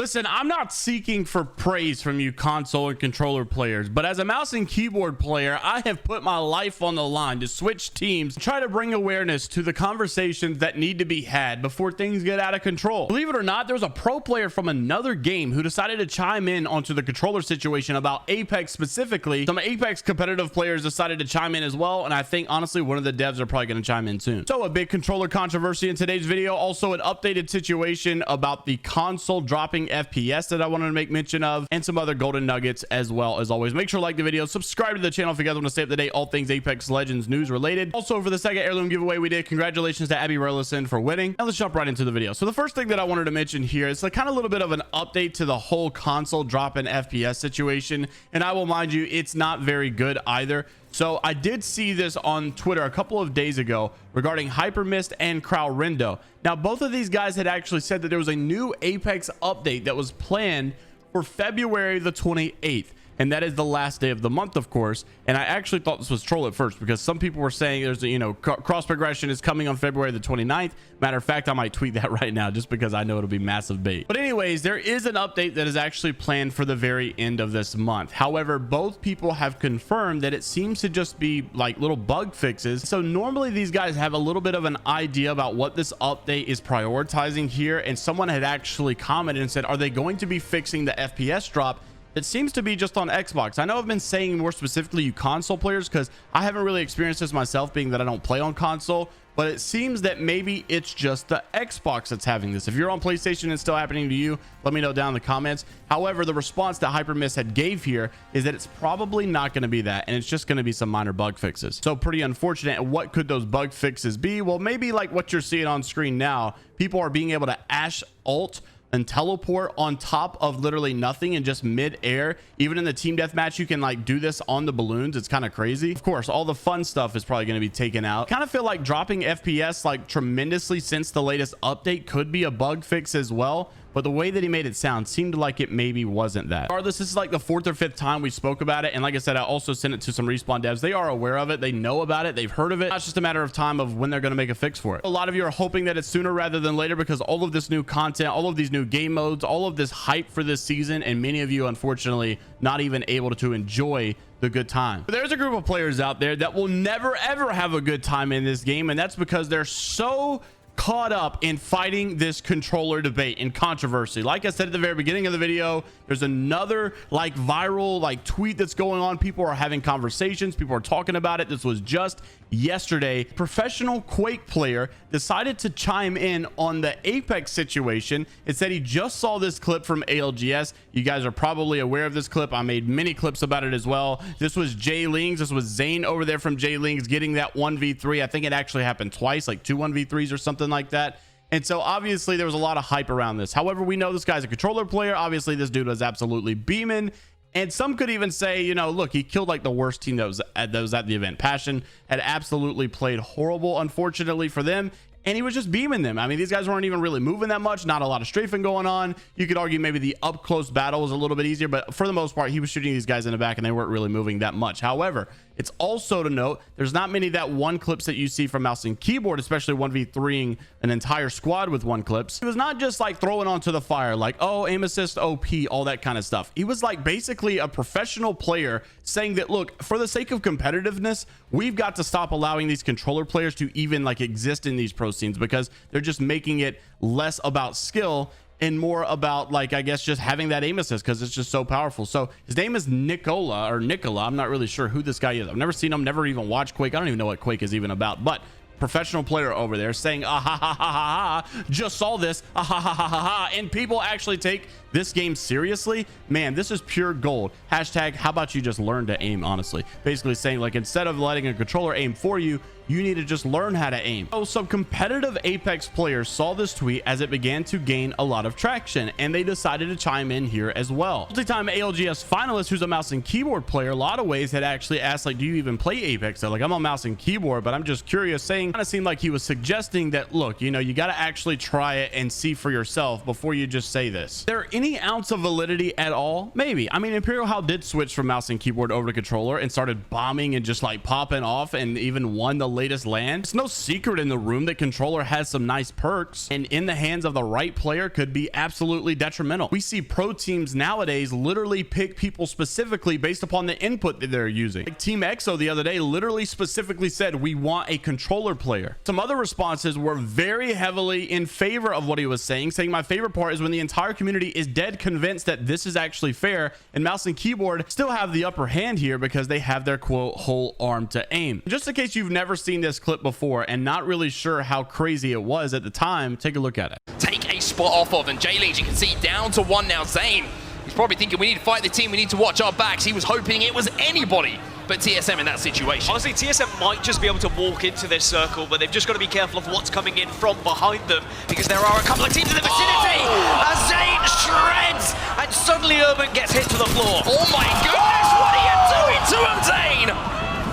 Listen, I'm not seeking for praise from you console and controller players, but as a mouse and keyboard player, I have put my life on the line to switch teams, try to bring awareness to the conversations that need to be had before things get out of control. Believe it or not, there was a pro player from another game who decided to chime in onto the controller situation about Apex specifically. Some Apex competitive players decided to chime in as well, and I think honestly one of the devs are probably going to chime in soon. So a big controller controversy in today's video, also an updated situation about the console dropping FPS that I wanted to make mention of, and some other golden nuggets as well. As always, make sure to like the video, subscribe to the channel if you guys want to stay up to date all things Apex Legends news related. Also, for the second heirloom giveaway we did, congratulations to Abby Burleson for winning. Now let's jump right into the video. So the first thing that I wanted to mention here is like kind of a little bit of an update to the whole console drop in FPS situation, and I will mind you, it's not very good either. So I did see this on Twitter a couple of days ago regarding Hypermist and Crowrindo. Now, both of these guys had actually said that there was a new Apex update that was planned for February the 28th. And that is the last day of the month, of course. And I actually thought this was troll at first because some people were saying there's a, you know, cross progression is coming on February the 29th. Matter of fact, I might tweet that right now just because I know it'll be massive bait. But anyways, there is an update that is actually planned for the very end of this month. However, both people have confirmed that it seems to just be like little bug fixes. So normally these guys have a little bit of an idea about what this update is prioritizing here. And someone had actually commented and said, are they going to be fixing the FPS drop? It seems to be just on Xbox. I know I've been saying more specifically you console players because I haven't really experienced this myself, being that I don't play on console, but it seems that maybe it's just the Xbox that's having this. If you're on PlayStation and it's still happening to you, let me know down in the comments. However, the response that Hypermist had gave here is that it's probably not going to be that, and it's just going to be some minor bug fixes. So pretty unfortunate. And what could those bug fixes be? Well, maybe like what you're seeing on screen now. People are being able to Ash ult and teleport on top of literally nothing and just mid-air. Even in the team deathmatch, you can like do this on the balloons. It's kind of crazy. Of course, all the fun stuff is probably going to be taken out. Kind of feel like dropping FPS like tremendously since the latest update could be a bug fix as well, but the way that he made it sound seemed like it maybe wasn't that. Regardless, this is like the 4th or 5th time we spoke about it, and like I said, I also sent it to some Respawn devs. They are aware of it, they know about it, they've heard of it. It's just a matter of time of when they're going to make a fix for it. A lot of you are hoping that it's sooner rather than later because all of this new content, all of these new game modes, all of this hype for this season, and many of you unfortunately not even able to enjoy the good time. But there's a group of players out there that will never ever have a good time in this game, and that's because they're so caught up in fighting this controller debate and controversy. Like I said at the very beginning of the video, there's another like viral like tweet that's going on. People are having conversations, people are talking about it. This was just yesterday. Professional Quake player decided to chime in on the Apex situation. It said he just saw this clip from ALGS. You guys are probably aware of this clip. I made many clips about it as well. This was JMeyels. This was Zane over there from JMeyels getting that 1v3. I think it actually happened twice, like 2 1v3s or something like that. And so obviously there was a lot of hype around this. However, we know this guy's a controller player. Obviously this dude was absolutely beaming, and some could even say, you know, look, he killed like the worst team that was at the event. Passion had absolutely played horrible, unfortunately for them, and he was just beaming them. I mean, these guys weren't even really moving that much, not a lot of strafing going on. You could argue maybe the up close battle was a little bit easier, but for the most part he was shooting these guys in the back and they weren't really moving that much. However, it's also to note there's not many that one clips that you see from mouse and keyboard, especially 1v3ing an entire squad with one clips. He was not just like throwing onto the fire like, oh, aim assist OP, all that kind of stuff. He was like basically a professional player saying that, look, for the sake of competitiveness, we've got to stop allowing these controller players to even like exist in these pro scenes because they're just making it less about skill and more about like, I guess, just having that aim assist because it's just so powerful. So his name is Nicola. I'm not really sure who this guy is. I've never seen him, never even watched Quake. I don't even know what Quake is even about, but professional player over there saying, ah, ha, ha, ha, ha, ha, just saw this, ah, ha, ha, ha, ha, ha, and people actually take this game seriously. Man, this is pure gold. Hashtag, how about you just learn to aim? Honestly, basically saying like, instead of letting a controller aim for you, you need to just learn how to aim. So some competitive Apex players saw this tweet as it began to gain a lot of traction, and they decided to chime in here as well. Multi-time ALGS finalist, who's a mouse and keyboard player, a lot of ways had actually asked like, do you even play Apex? They're like, I'm on mouse and keyboard, but I'm just curious, saying kind of seemed like he was suggesting that, look, you know, you got to actually try it and see for yourself before you just say this. Is there any ounce of validity at all? Maybe. I mean, Imperial How did switch from mouse and keyboard over to controller and started bombing and just like popping off and even won the latest land. It's no secret in the room that controller has some nice perks, and in the hands of the right player could be absolutely detrimental. We see pro teams nowadays literally pick people specifically based upon the input that they're using. Like Team EXO the other day literally specifically said, we want a controller player. Some other responses were very heavily in favor of what he was saying, my favorite part is when the entire community is dead convinced that this is actually fair, and mouse and keyboard still have the upper hand here because they have their quote whole arm to aim. Just in case you've never seen this clip before and not really sure how crazy it was at the time, take a look at it. Take a spot off of, and JMeyels, you can see down to 1 now. Zane, he's probably thinking we need to fight the team, we need to watch our backs. He was hoping it was anybody but TSM in that situation. Honestly, TSM might just be able to walk into this circle, but they've just got to be careful of what's coming in from behind them, because there are a couple of teams in the vicinity. As Zane shreds, and suddenly Urban gets hit to the floor. Oh my goodness, what are you doing to him, Zane?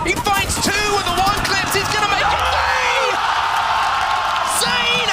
He finds 2 with the 1 clips, he's gonna make it 3! Zane,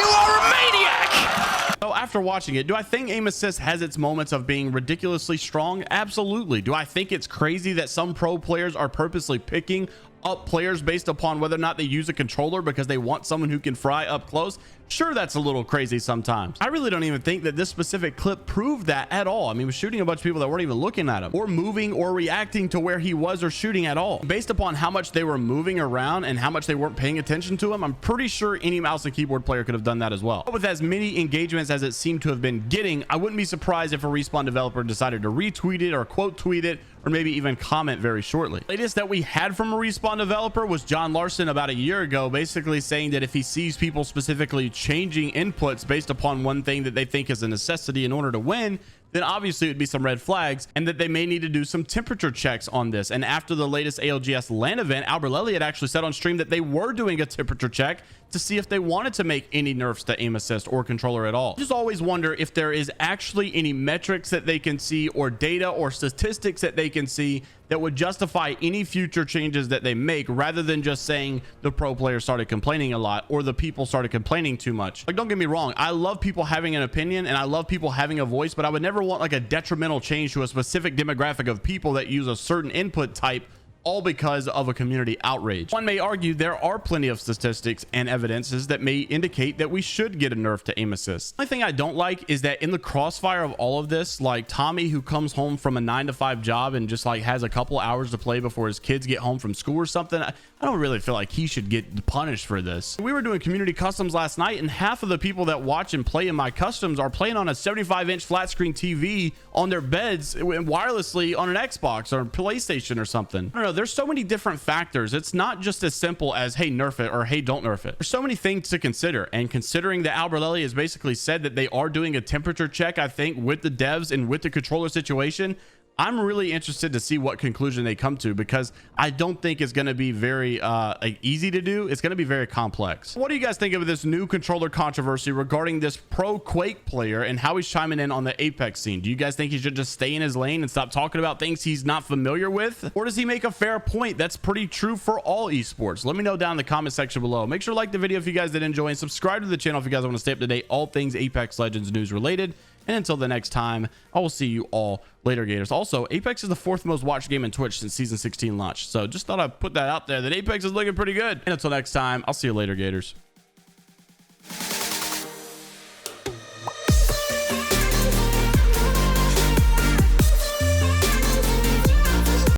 you are a maniac! So after watching it, do I think aim assist has its moments of being ridiculously strong? Absolutely. Do I think it's crazy that some pro players are purposely picking up players based upon whether or not they use a controller because they want someone who can fry up close? Sure, that's a little crazy sometimes. I really don't even think that this specific clip proved that at all. I mean, he was shooting a bunch of people that weren't even looking at him or moving or reacting to where he was or shooting at all. Based upon how much they were moving around and how much they weren't paying attention to him, I'm pretty sure any mouse and keyboard player could have done that as well. But with as many engagements as it seemed to have been getting, I wouldn't be surprised if a Respawn developer decided to retweet it or quote tweet it or maybe even comment very shortly. Latest that we had from a Respawn developer was John Larson about a year ago, basically saying that if he sees people specifically changing inputs based upon one thing that they think is a necessity in order to win, then obviously it would be some red flags, and that they may need to do some temperature checks on this. And after the latest ALGS LAN event, Alberlelli had actually said on stream that they were doing a temperature check to see if they wanted to make any nerfs to aim assist or controller at all. I just always wonder if there is actually any metrics that they can see or data or statistics that they can see that would justify any future changes that they make, rather than just saying the pro players started complaining a lot or the people started complaining too much. Like, don't get me wrong, I love people having an opinion and I love people having a voice, but I would never want like a detrimental change to a specific demographic of people that use a certain input type, all because of a community outrage. One may argue there are plenty of statistics and evidences that may indicate that we should get a nerf to aim assist. The only thing I don't like is that in the crossfire of all of this, like Tommy, who comes home from a 9-to-5 job and just like has a couple hours to play before his kids get home from school or something, I don't really feel like he should get punished for this. We were doing community customs last night, and half of the people that watch and play in my customs are playing on a 75-inch flat screen TV on their beds wirelessly on an Xbox or PlayStation or something. I don't know, there's so many different factors. It's not just as simple as hey, nerf it or hey, don't nerf it. There's so many things to consider, and considering that Alberlelli has basically said that they are doing a temperature check, I think, with the devs and with the controller situation, I'm really interested to see what conclusion they come to, because I don't think it's going to be very like easy to do. It's going to be very complex. What do you guys think of this new controller controversy regarding this Pro Quake player and how he's chiming in on the Apex scene? Do you guys think he should just stay in his lane and stop talking about things he's not familiar with? Or does he make a fair point that's pretty true for all esports? Let me know down in the comment section below. Make sure to like the video if you guys did enjoy, and subscribe to the channel if you guys want to stay up to date all things Apex Legends news related. And until the next time, I will see you all later, Gators. Also, Apex is the 4th most watched game in Twitch since season 16 launched. So just thought I'd put that out there, that Apex is looking pretty good. And until next time, I'll see you later, Gators.